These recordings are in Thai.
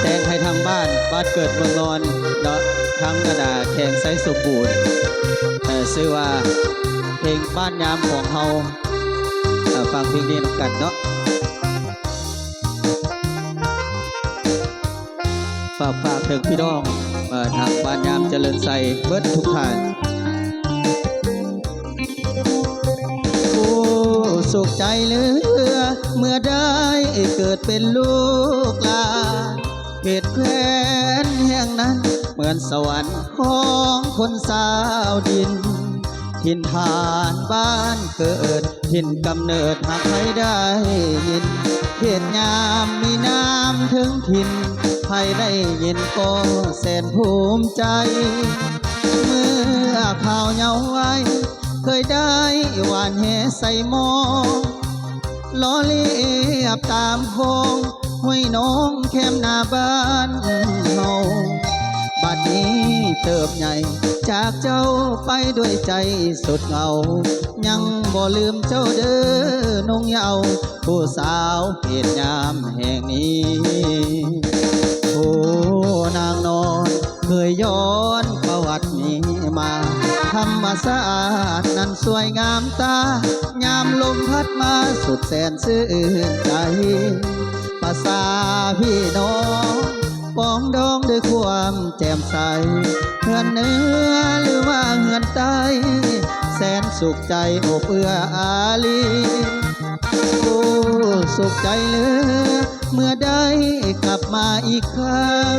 แต่งให้ทางบ้านเกิดเมืองนอนเนาะทั้งกระดาแข่งไซสมบูรณ์ชื่อว่าเพลงบ้านยามของเฮาฟังเพลงนี้กันเนาะฝากเพลงพี่น้องทางบ้านยามเจริญใส่เบิดทุกท่านสุขใจเหลือเมื่อได้เกิดเป็นลูกหลานเขตแคว้นแห่งนั้นเหมือนสวรรค์ของคนสาวดินถิ่นฐานบ้านเกิดถิ่นกำเนิดหากใครได้ยินเขตยามมีน้ำถึงถิ่นใครได้ยินก็แสนภูมิใจเมื่อข่าวเยาว์ไว้เคยได้หวานแหใส่หม้อล้อเลียบตามโค้งห้วยน้องแคมหน้าบ้านเฮาบัดนี้เติบใหญ่จากเจ้าไปด้วยใจสุดเหงายังบ่ลืมเจ้าเด้อนงเยาว์ผู้สาวเขตยามแห่งนี้โอ้นางนอนเคยย้อนประวัตินี้มาธรรมศาสตร์นั้นสวยงามตายามลมพัดมาสุดแสนซื่นใจภาษาพี่น้องปองดองด้วยความแจ่มใสเฮือนเหนือหรือว่าเฮือนใต้แสนสุขใจอบเอื้ออารีโอ้สุขใจเหลือเมื่อได้กลับมาอีกครั้ง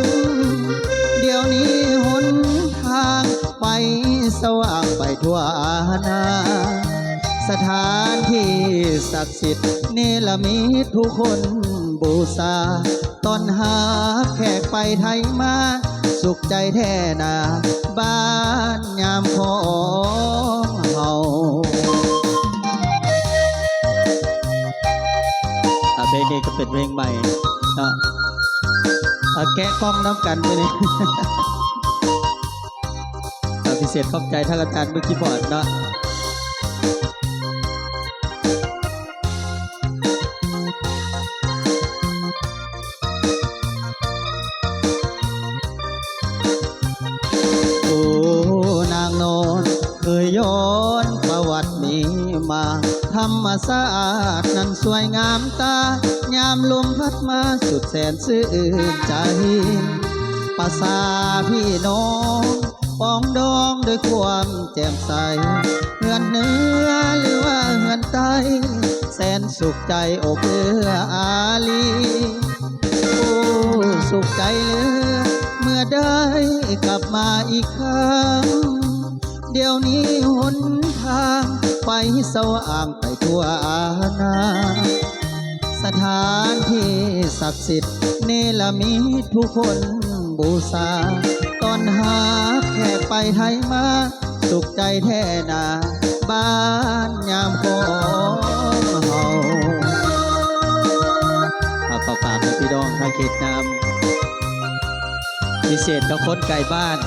เดี๋ยวนี้หนทางไปสว่างไปทั่วอาณาสถานที่ศักดิ์สิทธิ์เนรมิตทุกคนบูชาตอนหาแขกไปไทยมาสุขใจแท้นาบ้านยามของเฮาเพลงนี้ก็เป็นเพลงใหม่แกะกล้องน้ำกันไปเลยพิเศษขอบใจท่านอาจารย์มือคีย์บอร์ดเนาะโอ้นางนอนเคยย้อนประวัตินี้มาธรรมศาสตร์นั้นสวยงามตายามลมพัดมาสุดแสนซื่นใจภาษาพี่น้องปองดองด้วยความแจ่มใสเฮือนเหนือหรือว่าเฮือนใต้แสนสุขใจอบเอื้ออารีโอ้สุขใจเหลือเมื่อได้กลับมาอีกครั้งเดี๋ยวนี้หนทางไปสว่างไปทั่วอาณาสถานที่ศักดิ์สิทธิ์เนรมิตผู้คนบูชาตอนหาแขกไปไทยมาสุขใจแท้นาบ้านยามของเฮาฝากให้พี่น้องทางเขตน้ำพิเศษกับคนไกลบ้าน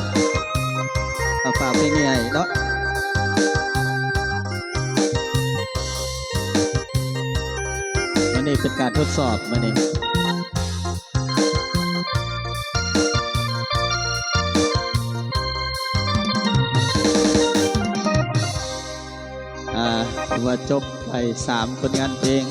ฝากไปเหนื่อยเนาะมันนี่เป็นการทดสอบมันนี่ถือว่าจบไป3 ผลงานเพลง